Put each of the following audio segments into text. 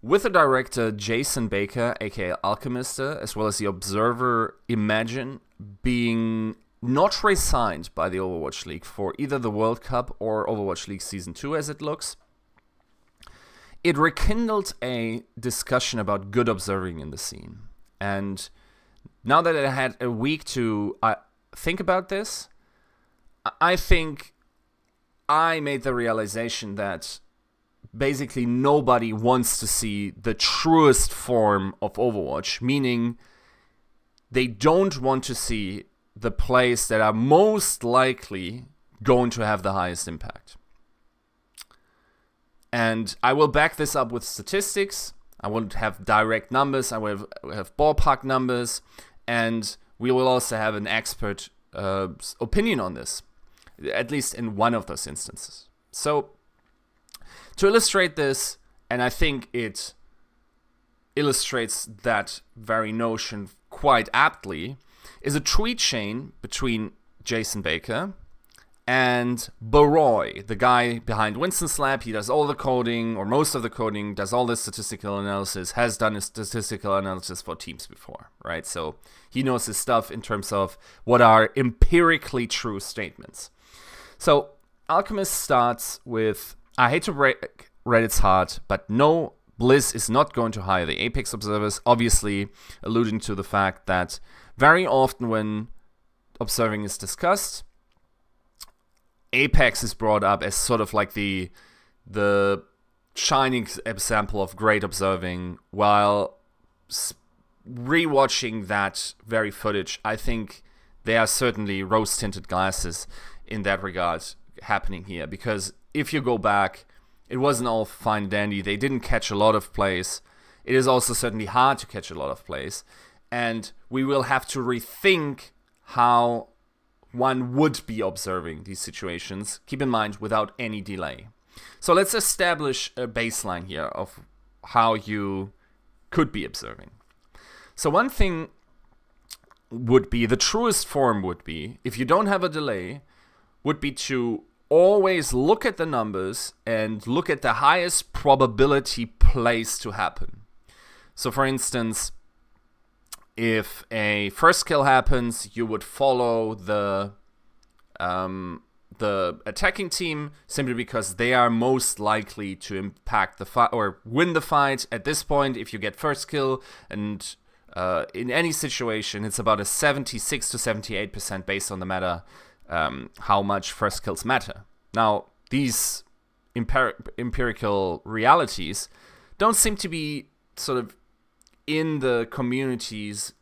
with the director Jason Baker, aka Alchemist, as well as the observer Imagine, being not re-signed by the Overwatch League for either the World Cup or Overwatch League Season 2 as it looks, it rekindled a discussion about good observing in the scene. And now that I had a week to think about this, I think I made the realization that basically nobody wants to see the truest form of Overwatch, meaning they don't want to see the plays that are most likely going to have the highest impact. And I will back this up with statistics. I won't have direct numbers, I will have ballpark numbers, and we will also have an expert opinion on this, at least in one of those instances. So, to illustrate this, and I think it illustrates that very notion quite aptly, is a tweet chain between Jason Baker and Baroy, the guy behind Winston's Lab. He does all the coding, or most of the coding, does all the statistical analysis, has done a statistical analysis for teams before, right? So he knows his stuff in terms of what are empirically true statements. So Alchemist starts with, I hate to break Reddit's heart, but no, Blizz is not going to hire the Apex observers, obviously alluding to the fact that very often when observing is discussed, Apex is brought up as sort of like the shining example of great observing, while rewatching that very footage, I think there are certainly rose-tinted glasses in that regard happening here, because if you go back, it wasn't all fine and dandy. They didn't catch a lot of plays. It is also certainly hard to catch a lot of plays. And we will have to rethink how one would be observing these situations, keep in mind, without any delay. So let's establish a baseline here of how you could be observing. So one thing would be, the truest form would be, if you don't have a delay, would be to always look at the numbers and look at the highest probability plays to happen. So for instance, if a first kill happens, you would follow the attacking team simply because they are most likely to impact the fight or win the fight. At this point, if you get first kill, and in any situation, it's about a 76 to 78% based on the meta, how much first kills matter. Now, these empirical realities don't seem to be sort of in the community's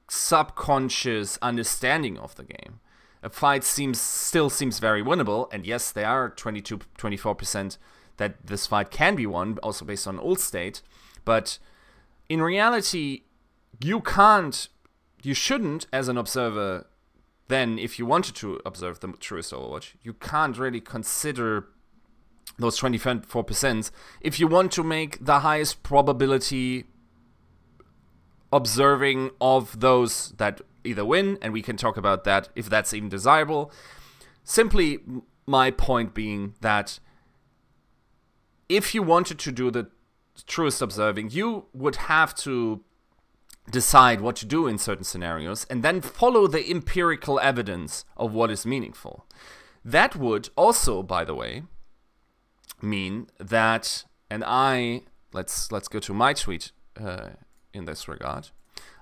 subconscious understanding of the game. A fight still seems very winnable, and yes, there are 22-24% that this fight can be won, also based on old state, but in reality, you shouldn't, as an observer, then, if you wanted to observe the truest Overwatch, you can't really consider those 24% if you want to make the highest probability observing of those that either win, and we can talk about that if that's even desirable. Simply, my point being that if you wanted to do the truest observing, you would have to decide what to do in certain scenarios and then follow the empirical evidence of what is meaningful. That would also, by the way, mean that, and let's go to my tweet in this regard.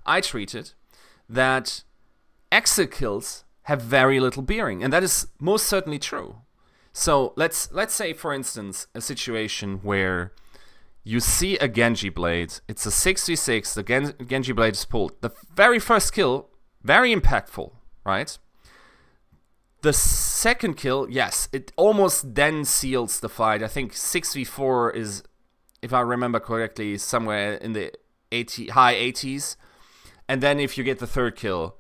I tweeted that exit kills have very little bearing, and that is most certainly true. So let's say, for instance, a situation where you see a Genji blade, it's a 6v6, the Genji blade is pulled. The very first kill, very impactful, right? The second kill, yes, it almost then seals the fight. I think 6v4 is, if I remember correctly, somewhere in the high 80s. And then if you get the third kill,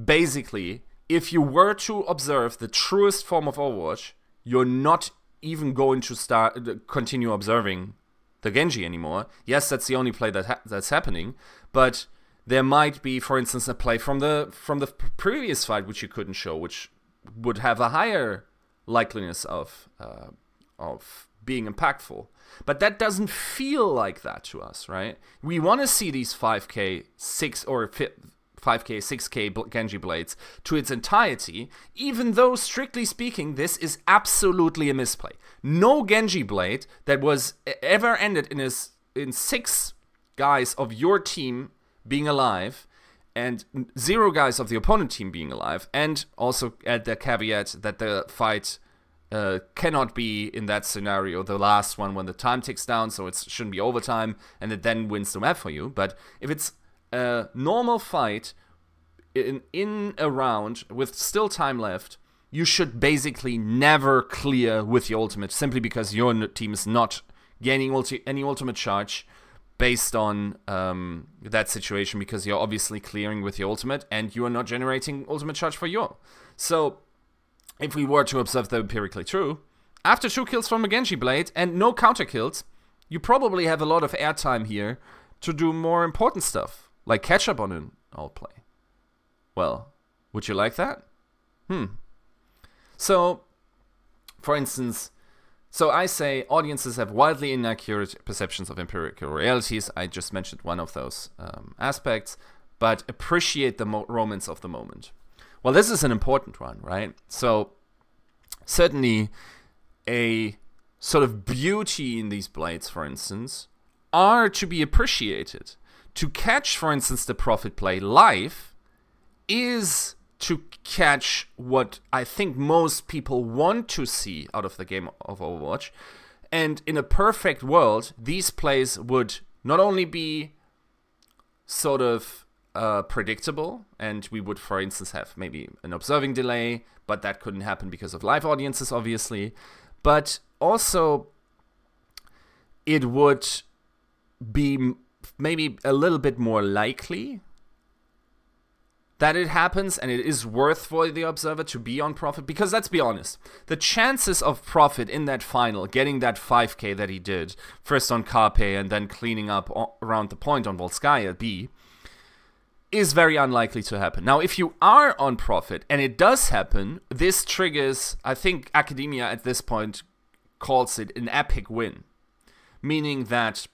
basically, if you were to observe the truest form of Overwatch, you're not even going to continue observing the Genji anymore. Yes, that's the only play that's happening, but there might be, for instance, a play from the previous fight which you couldn't show, which would have a higher likeliness of being impactful. But that doesn't feel like that to us, right? We want to see these 5k, 6k Genji blades to its entirety, even though, strictly speaking, this is absolutely a misplay. No Genji blade that was ever ended in 6 guys of your team being alive and 0 guys of the opponent team being alive, and also add the caveat that the fight cannot be, in that scenario, the last one when the time ticks down, so it shouldn't be overtime, and it then wins the map for you. But if it's a normal fight in a round with still time left, you should basically never clear with the ultimate, simply because your team is not gaining any ultimate charge based on that situation, because you're obviously clearing with your ultimate and you are not generating ultimate charge for your. So if we were to observe the empirically true, after 2 kills from a Genji blade and no counter kills, you probably have a lot of airtime here to do more important stuff, like catch up on an outplay. Well, would you like that? So, for instance, I say audiences have wildly inaccurate perceptions of empirical realities. I just mentioned one of those aspects, but appreciate the romance of the moment. Well, this is an important one, right? So, certainly a sort of beauty in these blades, for instance, are to be appreciated. To catch, for instance, the Prophet play live is to catch what I think most people want to see out of the game of Overwatch. And in a perfect world, these plays would not only be sort of predictable, and we would, for instance, have maybe an observing delay, but that couldn't happen because of live audiences, obviously. But also, it would be maybe a little bit more likely that it happens, and it is worth for the observer to be on Prophet, because let's be honest, the chances of Prophet in that final, getting that 5k that he did, first on Carpe and then cleaning up around the point on Volskaya B, is very unlikely to happen. Now, if you are on Prophet, and it does happen, this triggers, I think Academia at this point calls it an epic win, meaning that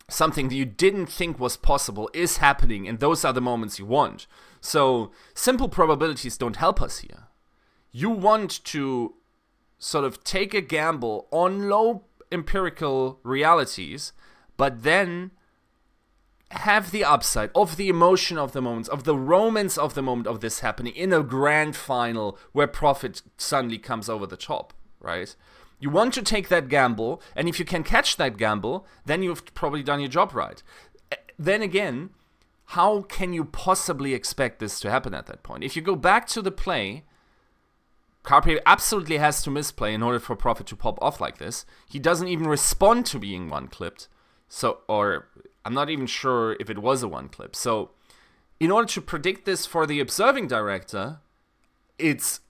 something that you didn't think was possible is happening, and those are the moments you want. So, simple probabilities don't help us here. You want to sort of take a gamble on low empirical realities, but then have the upside of the emotion of the moments, of the romance of the moment of this happening in a grand final where Prophet suddenly comes over the top, right? You want to take that gamble, and if you can catch that gamble, then you've probably done your job right. Then again, how can you possibly expect this to happen at that point? If you go back to the play, Carpe absolutely has to misplay in order for Prophet to pop off like this. He doesn't even respond to being one-clipped. So, or I'm not even sure if it was a one-clip. So, in order to predict this for the observing director, it's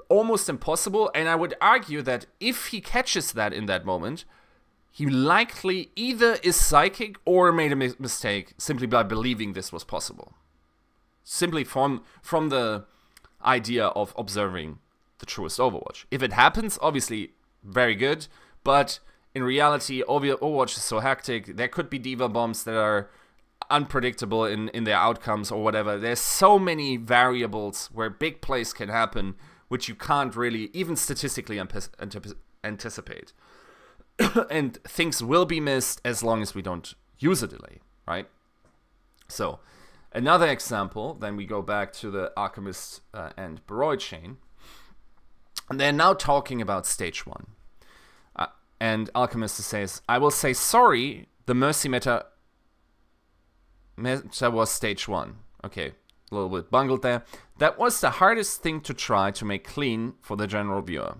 almost impossible, and I would argue that if he catches that in that moment, he likely either is psychic or made a mistake simply by believing this was possible. Simply from the idea of observing the truest Overwatch. If it happens, obviously, very good, but in reality, Overwatch is so hectic, there could be diva bombs that are unpredictable in their outcomes or whatever. There's so many variables where big plays can happen, which you can't really even statistically anticipate. And things will be missed as long as we don't use a delay, right? So, another example, then we go back to the Alchemist and Baroid chain. And they're now talking about stage 1. And Alchemist says, I will say sorry, the Mercy meta was stage 1. Okay, a little bit bungled there. That was the hardest thing to try to make clean for the general viewer.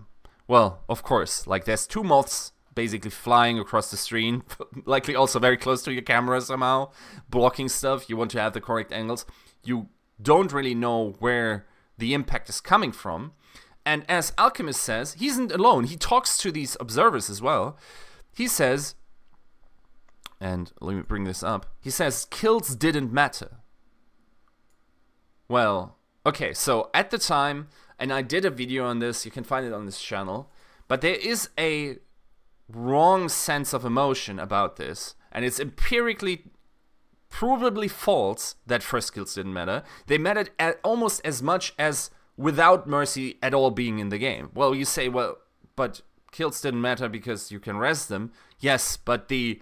Well, of course, like there's 2 moths basically flying across the screen, likely also very close to your camera somehow, blocking stuff. You want to have the correct angles. You don't really know where the impact is coming from. And as Alchemist says, he isn't alone. He talks to these observers as well. He says, and let me bring this up, he says, kills didn't matter. Well, okay, so at the time, and I did a video on this, you can find it on this channel, but there is a wrong sense of emotion about this, and it's empirically provably false that first kills didn't matter. They mattered almost as much as without Mercy at all being in the game. Well, you say, well, but kills didn't matter because you can res them. Yes, but the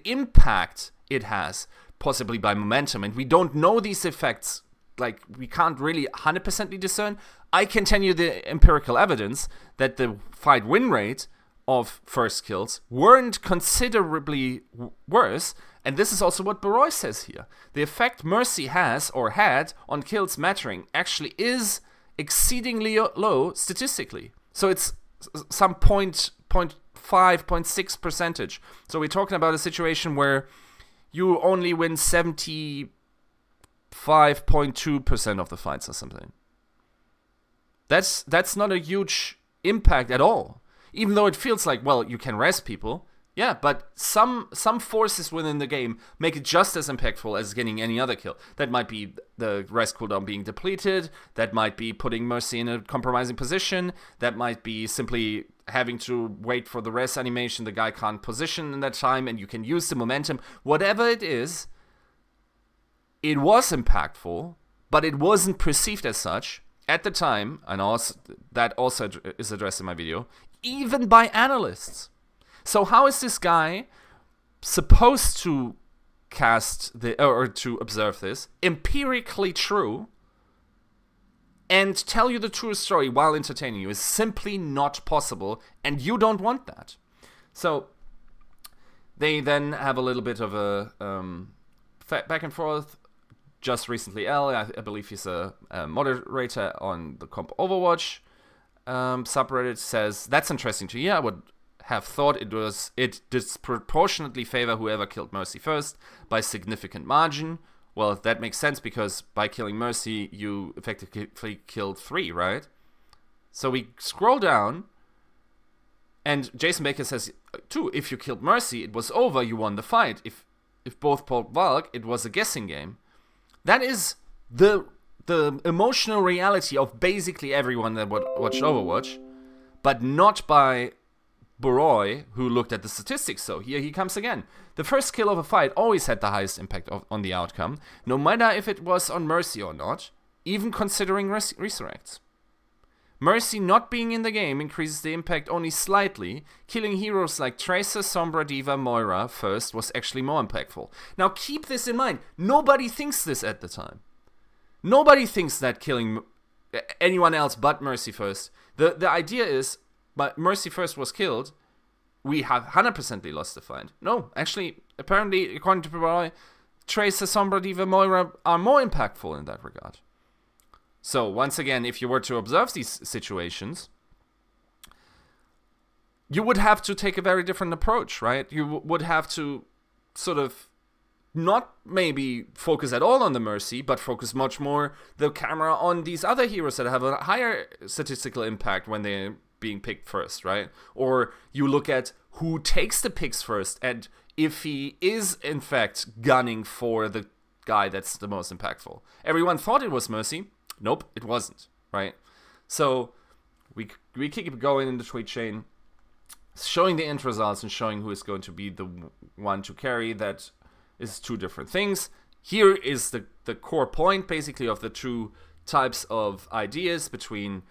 impact it has, possibly by momentum, and we don't know these effects, like we can't really 100% discern. I can tell you the empirical evidence that the fight win rate of first kills weren't considerably worse, and this is also what Baroy says here. The effect Mercy has or had on kills mattering actually is exceedingly low statistically. So it's some 0.5, 0.6%. So we're talking about a situation where you only win 75.2% of the fights or something. That's not a huge impact at all. Even though it feels like, well, you can res people. Yeah, but some forces within the game make it just as impactful as getting any other kill. That might be the res cooldown being depleted. That might be putting Mercy in a compromising position. That might be simply having to wait for the res animation. The guy can't position in that time, and you can use the momentum. Whatever it is, it was impactful, but it wasn't perceived as such at the time, and also that also is addressed in my video, even by analysts. So how is this guy supposed to cast or to observe this empirically true and tell you the true story while entertaining you? Is simply not possible, and you don't want that. So they then have a little bit of a back and forth. Just recently, I believe he's a moderator on the Comp Overwatch subreddit, says, that's interesting to hear. I would have thought it disproportionately favor whoever killed Mercy first by significant margin. Well, that makes sense because by killing Mercy, you effectively killed 3, right? So we scroll down, and Jason Baker says, 2, if you killed Mercy, it was over, you won the fight. If both pulled Valk, it was a guessing game. That is the emotional reality of basically everyone that watched Overwatch, but not by Baroy, who looked at the statistics. So here he comes again. The first kill of a fight always had the highest impact on the outcome, no matter if it was on Mercy or not, even considering resurrects. Mercy not being in the game increases the impact only slightly. Killing heroes like Tracer, Sombra, D.Va, Moira first was actually more impactful. Now keep this in mind. Nobody thinks this at the time. Nobody thinks that killing anyone else but Mercy first. The idea is, but Mercy first was killed, we have 100% lost the fight. No, actually, apparently, according to Baroy, Tracer, Sombra, D.Va, Moira are more impactful in that regard. So, once again, if you were to observe these situations, you would have to take a very different approach, right? You would have to sort of not maybe focus at all on the Mercy, but focus much more the camera on these other heroes that have a higher statistical impact when they're being picked first, right? Or you look at who takes the picks first, and if he is, in fact, gunning for the guy that's the most impactful. Everyone thought it was Mercy. Nope, it wasn't, right? So we keep going in the tweet chain, showing the end results and showing who is going to be the one to carry. That is 2 different things. Here is the core point, basically, of the 2 types of ideas between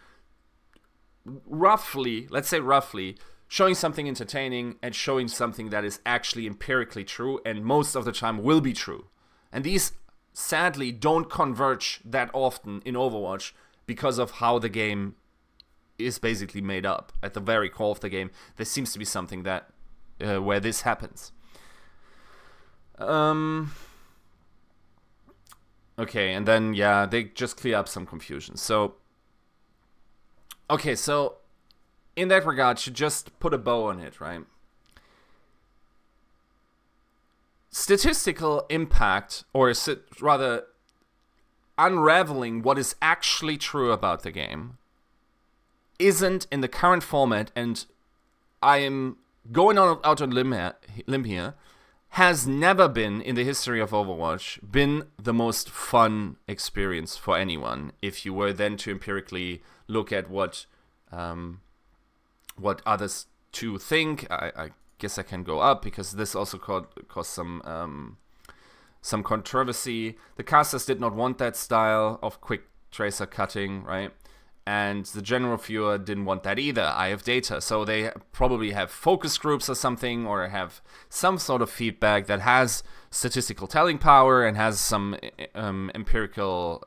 roughly, let's say roughly, showing something entertaining and showing something that is actually empirically true and most of the time will be true. And these sadly don't converge that often in Overwatch because of how the game is basically made up. At the very core of the game, there seems to be something that where this happens. Okay, and then yeah, they just clear up some confusion. So okay, so in that regard, to just put a bow on it, right? Statistical impact, or rather unraveling what is actually true about the game, isn't in the current format, and I am going out on a limb here, has never been, in the history of Overwatch, been the most fun experience for anyone. If you were then to empirically look at what others to think, I guess I can go up because this also caused some controversy. The casters did not want that style of quick tracer cutting, right? And the general viewer didn't want that either. I have data, so they probably have focus groups or something, or have some sort of feedback that has statistical telling power and has some empirical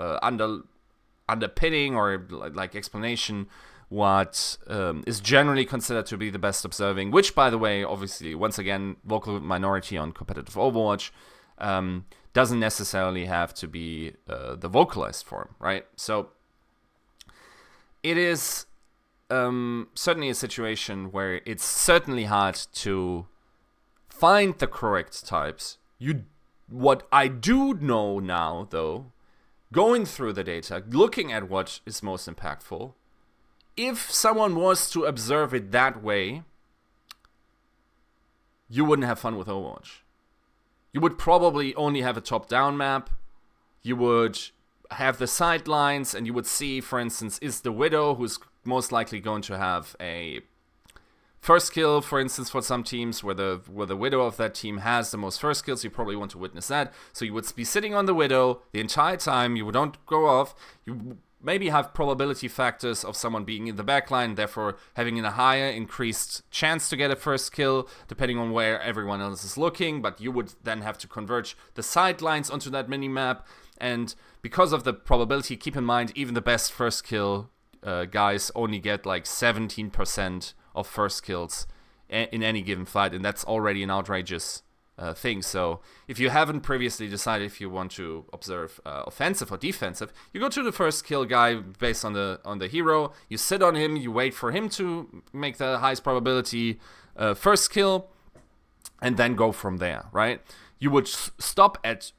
underpinning or like explanation what is generally considered to be the best observing, which, by the way, obviously, once again, vocal minority on competitive Overwatch, doesn't necessarily have to be the vocalized form, right? So it is certainly a situation where it's certainly hard to find the correct types. What I do know now, though, going through the data, looking at what is most impactful, if someone was to observe it that way, you wouldn't have fun with Overwatch. You would probably only have a top-down map. You would have the sidelines, and you would see, for instance, is the Widow, who's most likely going to have a first kill, for instance, for some teams, where the Widow of that team has the most first kills. You probably want to witness that. So you would be sitting on the Widow the entire time. You don't go off. You maybe have probability factors of someone being in the backline, therefore having a higher increased chance to get a first kill, depending on where everyone else is looking. But you would then have to converge the sidelines onto that mini-map. And because of the probability, keep in mind, even the best first kill guys only get like 17% of first kills in any given fight, and that's already an outrageous thing. So if you haven't previously decided if you want to observe offensive or defensive, you go to the first kill guy based on the hero, you sit on him, you wait for him to make the highest probability first kill, and then go from there, right? You would stop at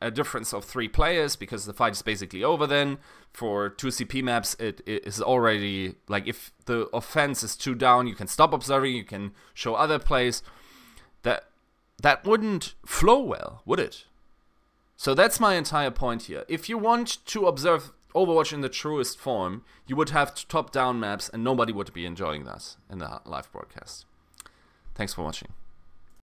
a difference of 3 players, because the fight is basically over then. For 2 CP maps, it is already, like, if the offense is 2 down, you can stop observing, you can show other plays. That wouldn't flow well, would it? So that's my entire point here. If you want to observe Overwatch in the truest form, you would have top-down maps, and nobody would be enjoying that in the live broadcast. Thanks for watching.